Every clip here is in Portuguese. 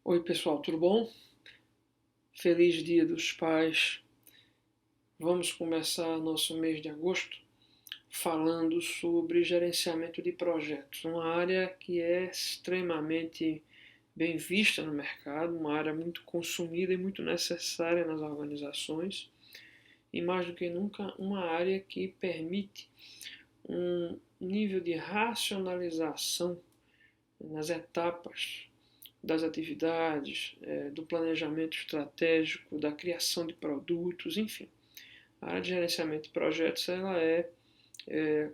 Oi pessoal, tudo bom? Feliz Dia dos Pais. Vamos começar nosso mês de agosto falando sobre gerenciamento de projetos, uma área que é extremamente bem vista no mercado, uma área muito consumida e muito necessária nas organizações, e mais do que nunca, uma área que permite um nível de racionalização nas etapas das atividades, do planejamento estratégico, da criação de produtos, enfim. A área de gerenciamento de projetos ela é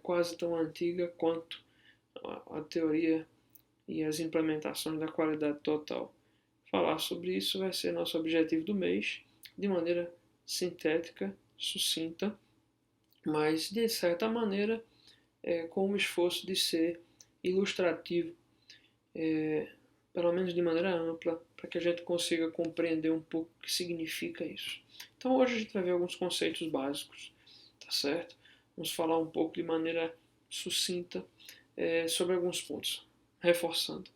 quase tão antiga quanto a teoria e as implementações da qualidade total. Falar sobre isso vai ser nosso objetivo do mês, de maneira sintética, sucinta, mas de certa maneira com o esforço de ser ilustrativo, pelo menos de maneira ampla, para que a gente consiga compreender um pouco o que significa isso. Então hoje a gente vai ver alguns conceitos básicos, tá certo? Vamos falar um pouco de maneira sucinta sobre alguns pontos, reforçando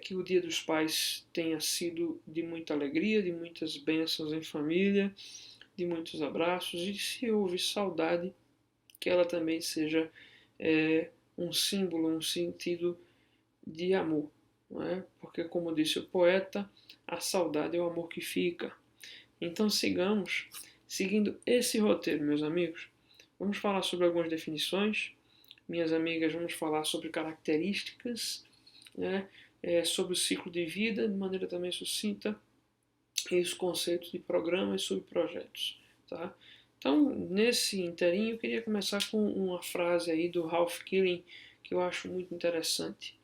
que o Dia dos Pais tenha sido de muita alegria, de muitas bênçãos em família, de muitos abraços, e se houve saudade, que ela também seja um símbolo, um sentido de amor, não é? Porque, como disse o poeta, a saudade é o amor que fica. Então sigamos, seguindo esse roteiro, meus amigos. Vamos falar sobre algumas definições. Minhas amigas, vamos falar sobre características, né? Sobre o ciclo de vida, de maneira também sucinta, e os conceitos de programa e subprojetos. Tá? Então, nesse inteirinho, eu queria começar com uma frase aí do Ralph Killing, que eu acho muito interessante.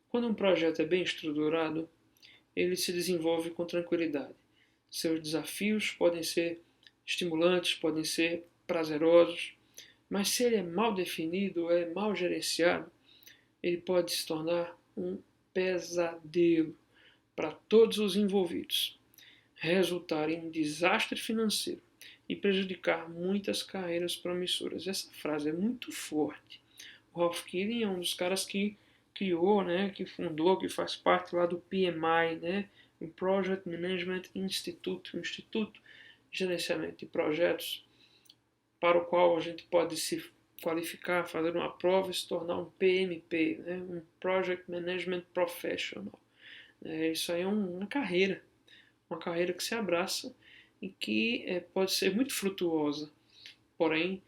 Quando um projeto é bem estruturado, ele se desenvolve com tranquilidade. Seus desafios podem ser estimulantes, podem ser prazerosos, mas se ele é mal definido, é mal gerenciado, ele pode se tornar um pesadelo para todos os envolvidos, resultar em um desastre financeiro e prejudicar muitas carreiras promissoras. Essa frase é muito forte. O Ralph Killing é um dos caras que criou, né, que fundou, que faz parte lá do PMI, né, o Project Management Institute, o Instituto de Gerenciamento de Projetos, para o qual a gente pode se qualificar, fazer uma prova e se tornar um PMP, né, um Project Management Professional. Isso aí é uma carreira que se abraça e que pode ser muito frutuosa, porém,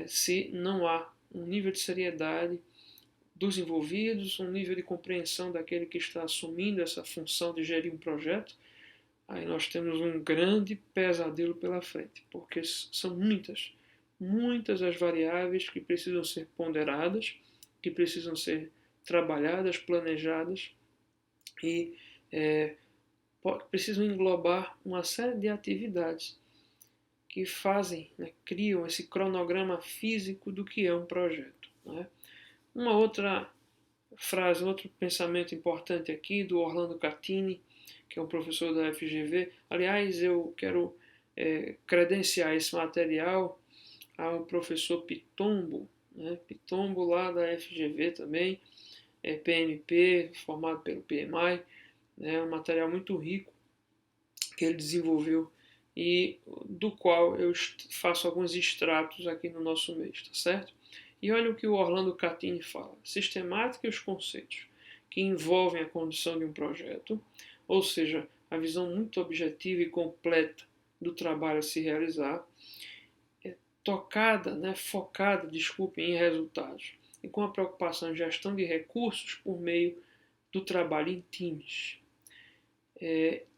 se não há um nível de seriedade dos envolvidos, um nível de compreensão daquele que está assumindo essa função de gerir um projeto, aí nós temos um grande pesadelo pela frente, porque são muitas as variáveis que precisam ser ponderadas, que precisam ser trabalhadas, planejadas e precisam englobar uma série de atividades que fazem, né, criam esse cronograma físico do que é um projeto. Né? Uma outra frase, outro pensamento importante aqui do Orlando Catini, que é um professor da FGV. Aliás, eu quero credenciar esse material ao professor Pitombo, né? Pitombo lá da FGV também, PMP, formado pelo PMI, né? Um material muito rico que ele desenvolveu e do qual eu faço alguns extratos aqui no nosso mês, tá certo? E olha o que o Orlando Catini fala. Sistemática e os conceitos que envolvem a condução de um projeto, ou seja, a visão muito objetiva e completa do trabalho a se realizar, focada, em resultados, e com a preocupação em gestão de recursos por meio do trabalho em times.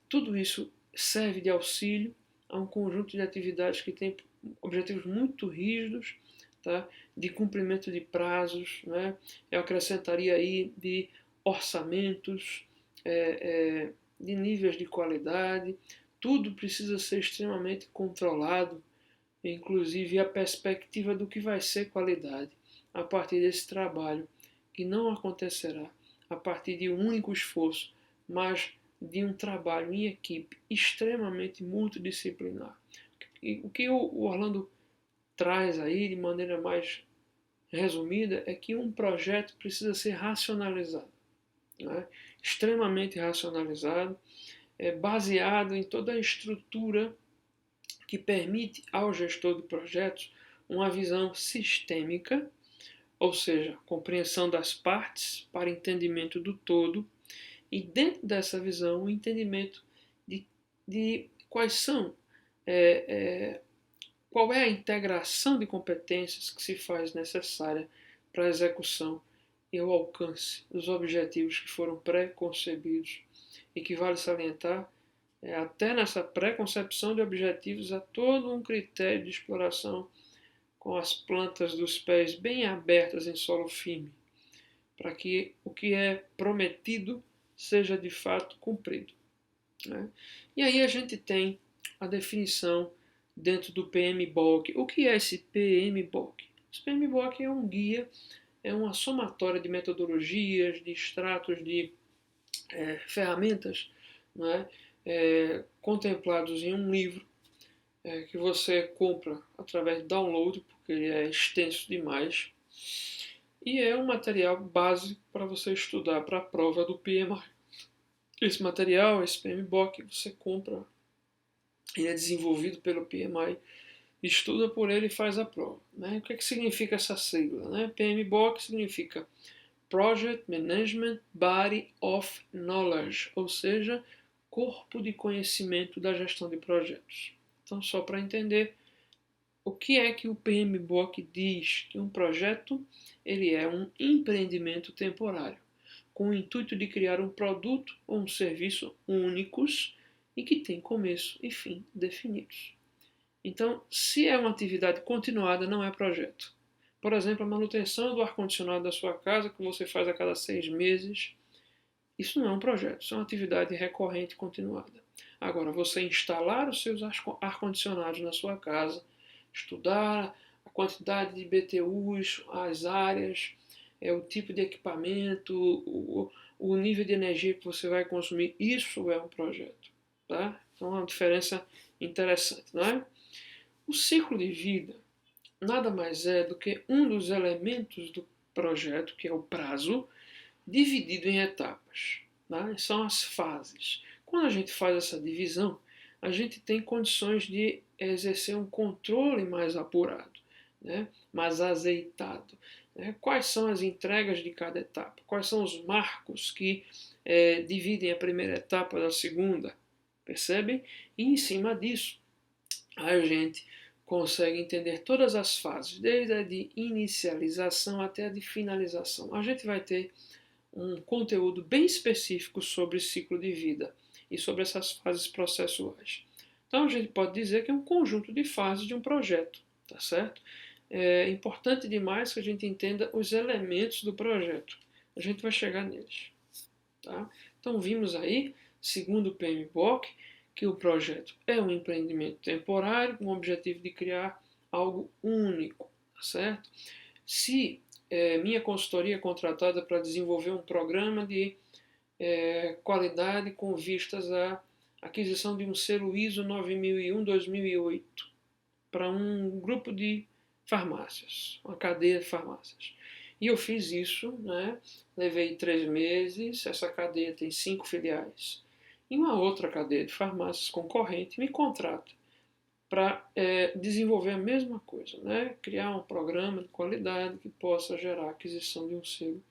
Tudo isso serve de auxílio a um conjunto de atividades que tem objetivos muito rígidos, tá? De cumprimento de prazos, né? Eu acrescentaria aí de orçamentos, de níveis de qualidade, tudo precisa ser extremamente controlado, inclusive a perspectiva do que vai ser qualidade a partir desse trabalho, que não acontecerá a partir de um único esforço, mas de um trabalho em equipe extremamente multidisciplinar. E o que o Orlando traz aí de maneira mais resumida é que um projeto precisa ser racionalizado. Né? extremamente racionalizado, baseado em toda a estrutura que permite ao gestor de projetos uma visão sistêmica, ou seja, compreensão das partes para entendimento do todo, e dentro dessa visão, o entendimento de quais são, qual é a integração de competências que se faz necessária para a execução e o alcance dos objetivos que foram pré-concebidos. E que vale salientar, até nessa pré-concepção de objetivos, há todo um critério de exploração com as plantas dos pés bem abertas em solo firme, para que o que é prometido seja de fato cumprido. Né? E aí a gente tem a definição dentro do PMBOK. O que é esse PMBOK? Esse PMBOK é um guia, é uma somatória de metodologias, de extratos, de ferramentas, né, contemplados em um livro que você compra através de download, porque ele é extenso demais, e é um material básico para você estudar para a prova do PMI. Esse material, esse PMBOK, você compra, ele é desenvolvido pelo PMI, estuda por ele e faz a prova. Né? O que, que significa essa sigla? Né? PMBOK significa Project Management Body of Knowledge, ou seja, corpo de conhecimento da gestão de projetos. Então, só para entender, o que é que o PMBOK diz? Que um projeto ele é um empreendimento temporário, com o intuito de criar um produto ou um serviço únicos e que tem começo e fim definidos. Então, se é uma atividade continuada, não é projeto. Por exemplo, a manutenção do ar-condicionado da sua casa, que você faz a cada 6 meses, isso não é um projeto, isso é uma atividade recorrente e continuada. Agora, você instalar os seus ar-condicionados na sua casa, estudar a quantidade de BTUs, as áreas, o tipo de equipamento, o nível de energia que você vai consumir, isso é um projeto. Tá? Então é uma diferença interessante. Não é? O ciclo de vida nada mais é do que um dos elementos do projeto, que é o prazo, dividido em etapas. Né? São as fases. Quando a gente faz essa divisão, a gente tem condições de exercer um controle mais apurado, né? Mais azeitado. Né? Quais são as entregas de cada etapa? Quais são os marcos que dividem a primeira etapa da segunda? Percebem? E em cima disso, a gente consegue entender todas as fases, desde a de inicialização até a de finalização. A gente vai ter um conteúdo bem específico sobre o ciclo de vida e sobre essas fases processuais. Então a gente pode dizer que é um conjunto de fases de um projeto, tá certo? É importante demais que a gente entenda os elementos do projeto. A gente vai chegar neles. Tá? Então vimos aí, segundo o PMBOK, que o projeto é um empreendimento temporário com o objetivo de criar algo único, tá certo? Se minha consultoria é contratada para desenvolver um programa de qualidade com vistas à aquisição de um selo ISO 9001-2008 para um grupo de farmácias, uma cadeia de farmácias. E eu fiz isso, né? Levei 3 meses, essa cadeia tem 5 filiais. E uma outra cadeia de farmácias concorrente me contrata para desenvolver a mesma coisa, né? Criar um programa de qualidade que possa gerar a aquisição de um selo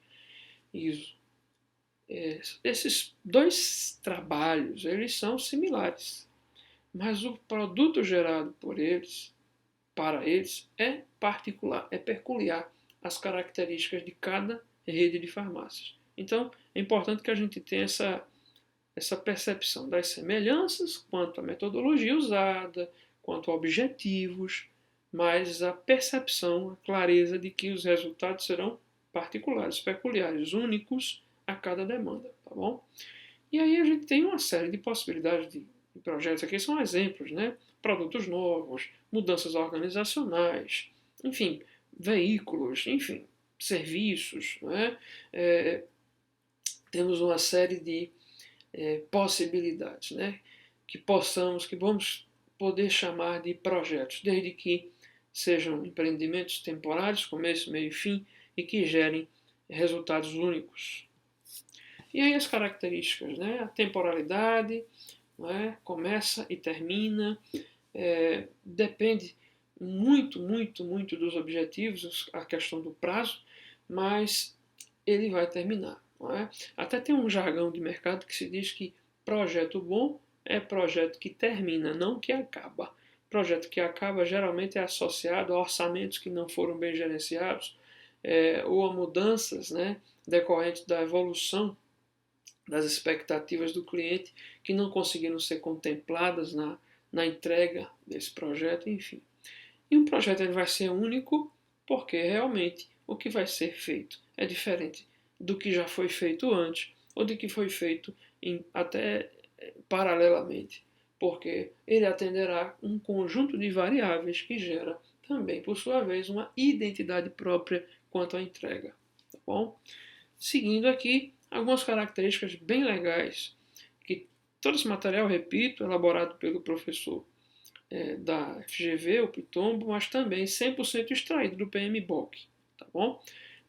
ISO. Esses dois trabalhos, eles são similares, mas o produto gerado por eles, para eles, é particular, é peculiar às características de cada rede de farmácias. Então, é importante que a gente tenha essa percepção das semelhanças quanto à metodologia usada, quanto a objetivos, mas a percepção, a clareza de que os resultados serão particulares, peculiares, únicos a cada demanda, tá bom? E aí a gente tem uma série de possibilidades de projetos aqui, são exemplos, né? Produtos novos, mudanças organizacionais, enfim, veículos, enfim, serviços, né? Temos uma série de possibilidades, né? Que vamos poder chamar de projetos, desde que sejam empreendimentos temporários, começo, meio e fim, e que gerem resultados únicos. E aí as características, né? A temporalidade, né? Começa e termina, depende muito dos objetivos, a questão do prazo, mas ele vai terminar. Não é? Até tem um jargão de mercado que se diz que projeto bom é projeto que termina, não que acaba. Projeto que acaba geralmente é associado a orçamentos que não foram bem gerenciados, ou a mudanças, né, decorrentes da evolução das expectativas do cliente que não conseguiram ser contempladas na entrega desse projeto, enfim. E um projeto ele vai ser único porque realmente o que vai ser feito é diferente do que já foi feito antes ou do que foi feito até paralelamente, porque ele atenderá um conjunto de variáveis que gera também, por sua vez, uma identidade própria quanto à entrega. Tá bom? Seguindo aqui, algumas características bem legais, que todo esse material, repito, elaborado pelo professor da FGV, o Pitombo, mas também 100% extraído do PMBOK, tá bom?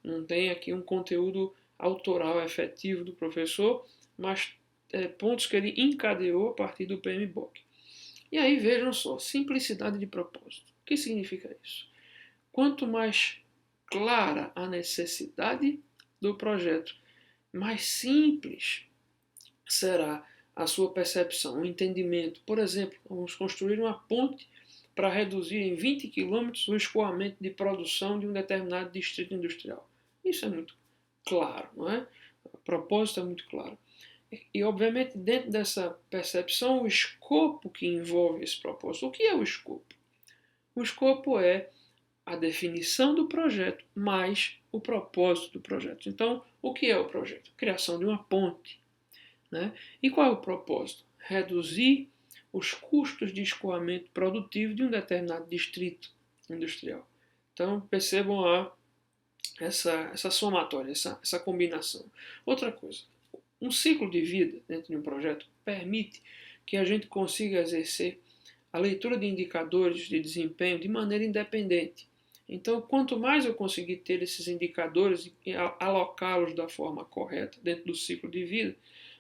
Não tem aqui um conteúdo autoral efetivo do professor, mas pontos que ele encadeou a partir do PMBOK. E aí vejam só, simplicidade de propósito. O que significa isso? Quanto mais clara a necessidade do projeto, mais simples será a sua percepção, o entendimento. Por exemplo, vamos construir uma ponte para reduzir em 20 quilômetros o escoamento de produção de um determinado distrito industrial. Isso é muito claro, não é? O propósito é muito claro. E, obviamente, dentro dessa percepção, o escopo que envolve esse propósito. O que é o escopo? O escopo é a definição do projeto mais o propósito do projeto. Então, o que é o projeto? Criação de uma ponte. Né? E qual é o propósito? Reduzir os custos de escoamento produtivo de um determinado distrito industrial. Então, percebam essa somatória, essa combinação. Outra coisa, um ciclo de vida dentro de um projeto permite que a gente consiga exercer a leitura de indicadores de desempenho de maneira independente. Então, quanto mais eu conseguir ter esses indicadores e alocá-los da forma correta dentro do ciclo de vida,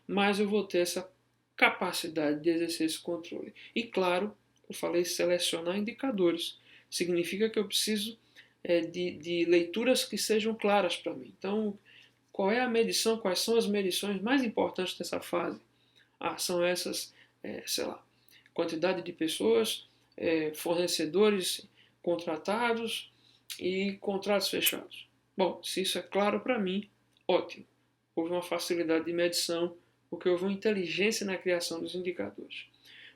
mais eu vou ter essa capacidade de exercer esse controle. E claro, eu falei selecionar indicadores. Significa que eu preciso de leituras que sejam claras para mim. Então, qual é a medição, quais são as medições mais importantes dessa fase? São essas, sei lá, quantidade de pessoas, fornecedores contratados e contratos fechados. Bom, se isso é claro para mim, ótimo. Houve uma facilidade de medição, porque houve uma inteligência na criação dos indicadores.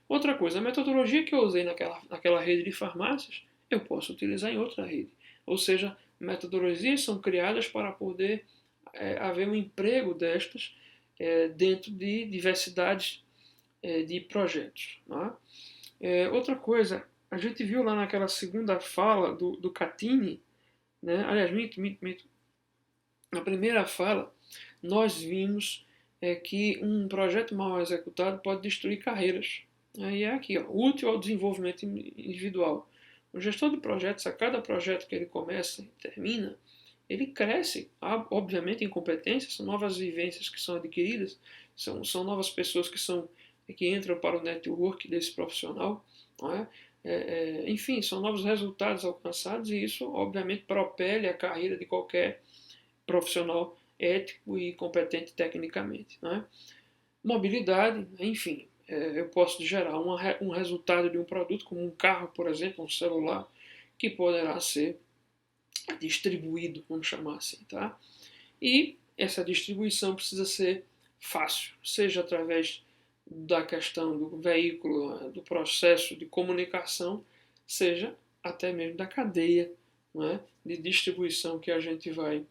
Outra coisa, a metodologia que eu usei naquela rede de farmácias, eu posso utilizar em outra rede. Ou seja, metodologias são criadas para poder haver um emprego destas dentro de diversidades de projetos. Não é? Outra coisa, a gente viu lá naquela segunda fala do Catini, né? Aliás, mito. Na primeira fala, nós vimos que um projeto mal executado pode destruir carreiras. E é aqui, ó, útil ao desenvolvimento individual. O gestor de projetos, a cada projeto que ele começa e termina, ele cresce, obviamente, em competências, são novas vivências que são adquiridas, são novas pessoas que entram para o network desse profissional, não é? Enfim, são novos resultados alcançados e isso, obviamente, propele a carreira de qualquer profissional ético e competente tecnicamente. Não é? Mobilidade, enfim, eu posso gerar um resultado de um produto, como um carro, por exemplo, um celular, que poderá ser distribuído, vamos chamar assim. Tá? E essa distribuição precisa ser fácil, seja através da questão do veículo, do processo de comunicação, seja até mesmo da cadeia, não é? De distribuição que a gente vai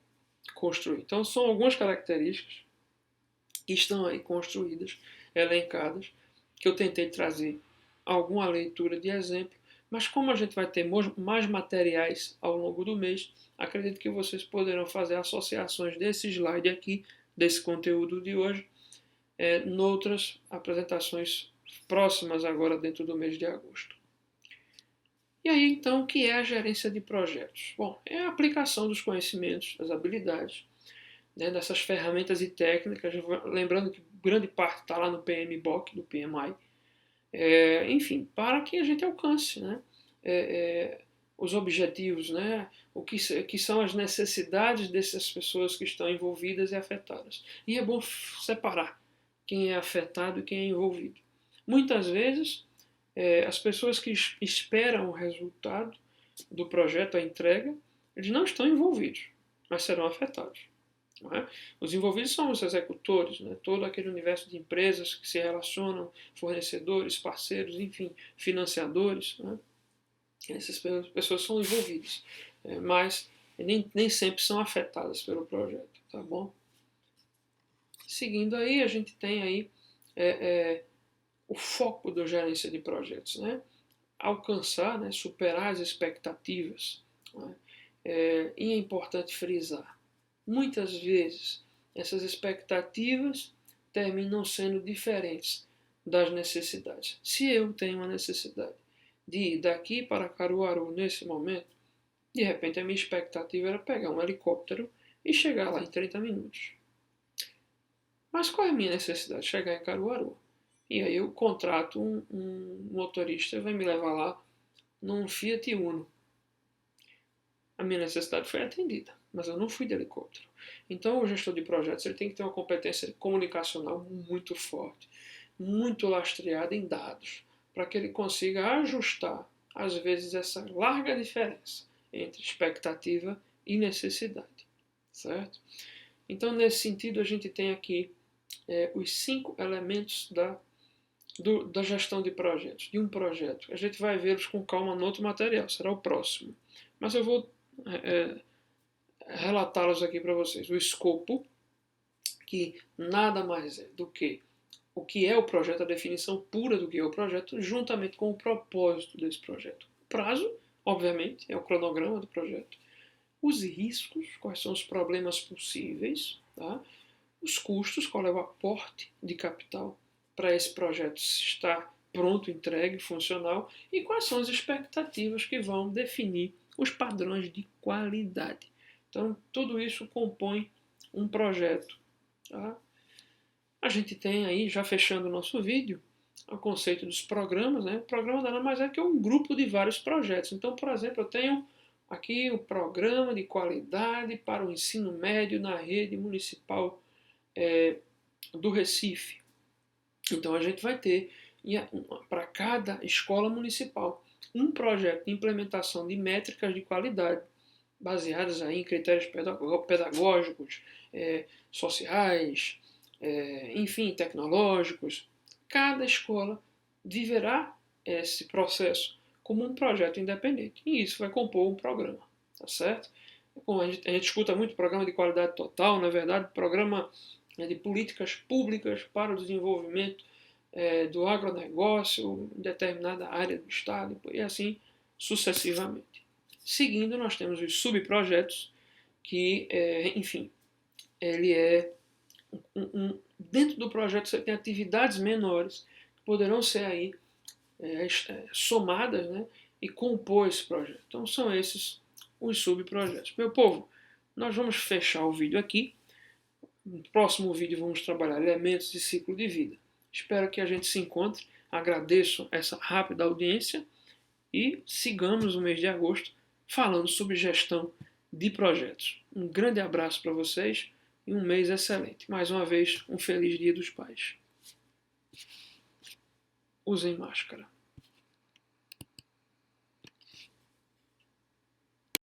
construir. Então, são algumas características que estão aí construídas, elencadas, que eu tentei trazer alguma leitura de exemplo, mas como a gente vai ter mais materiais ao longo do mês, acredito que vocês poderão fazer associações desse slide aqui, desse conteúdo de hoje, noutras apresentações próximas agora dentro do mês de agosto. E aí, então, o que é a gerência de projetos? Bom, é a aplicação dos conhecimentos, das habilidades, né, dessas ferramentas e técnicas, lembrando que grande parte está lá no PMBOK, do PMI, enfim, para que a gente alcance, né, os objetivos, né, que são as necessidades dessas pessoas que estão envolvidas e afetadas. E é bom separar quem é afetado e quem é envolvido. Muitas vezes, as pessoas que esperam o resultado do projeto, a entrega, eles não estão envolvidos, mas serão afetados. Não é? Os envolvidos são os executores, né? Todo aquele universo de empresas que se relacionam, fornecedores, parceiros, enfim, financiadores. Né? Essas pessoas são envolvidas, mas nem sempre são afetadas pelo projeto, tá bom? Seguindo aí, a gente tem aí o foco da gerência de projetos, né? Alcançar, né? Superar as expectativas. Né? E é importante frisar, muitas vezes essas expectativas terminam sendo diferentes das necessidades. Se eu tenho uma necessidade de ir daqui para Caruaru nesse momento, de repente a minha expectativa era pegar um helicóptero e chegar lá em 30 minutos. Mas qual é a minha necessidade? Chegar em Caruaru. E aí eu contrato um motorista e vai me levar lá num Fiat Uno. A minha necessidade foi atendida, mas eu não fui de helicóptero. Então o gestor de projetos ele tem que ter uma competência comunicacional muito forte, muito lastreada em dados, para que ele consiga ajustar, às vezes, essa larga diferença entre expectativa e necessidade. Certo? Então, nesse sentido, a gente tem aqui os 5 elementos da gestão de projetos, de um projeto. A gente vai vê-los com calma no outro material, será o próximo. Mas eu vou relatá-los aqui para vocês. O escopo, que nada mais é do que o que é o projeto, a definição pura do que é o projeto, juntamente com o propósito desse projeto. O prazo, obviamente, é o cronograma do projeto. Os riscos, quais são os problemas possíveis, tá? Os custos, qual é o aporte de capital para esse projeto estar pronto, entregue, funcional, e quais são as expectativas que vão definir os padrões de qualidade. Então, tudo isso compõe um projeto. Tá? A gente tem aí, já fechando o nosso vídeo, o conceito dos programas. Né? O programa nada mais é que um grupo de vários projetos. Então, por exemplo, eu tenho aqui o programa de qualidade para o ensino médio na rede municipal do Recife. Então, a gente vai ter, para cada escola municipal, um projeto de implementação de métricas de qualidade, baseadas aí em critérios pedagógicos, sociais, enfim, tecnológicos. Cada escola viverá esse processo como um projeto independente. E isso vai compor um programa, tá certo? Como a gente escuta muito programa de qualidade total, na verdade, programa de políticas públicas para o desenvolvimento do agronegócio em determinada área do Estado, e assim sucessivamente. Seguindo, nós temos os subprojetos, que, enfim, ele é dentro do projeto você tem atividades menores que poderão ser aí somadas, né, e compor esse projeto. Então são esses os subprojetos. Meu povo, nós vamos fechar o vídeo aqui. No próximo vídeo vamos trabalhar elementos de ciclo de vida. Espero que a gente se encontre. Agradeço essa rápida audiência e sigamos o mês de agosto falando sobre gestão de projetos. Um grande abraço para vocês e um mês excelente. Mais uma vez, um feliz Dia dos Pais. Usem máscara.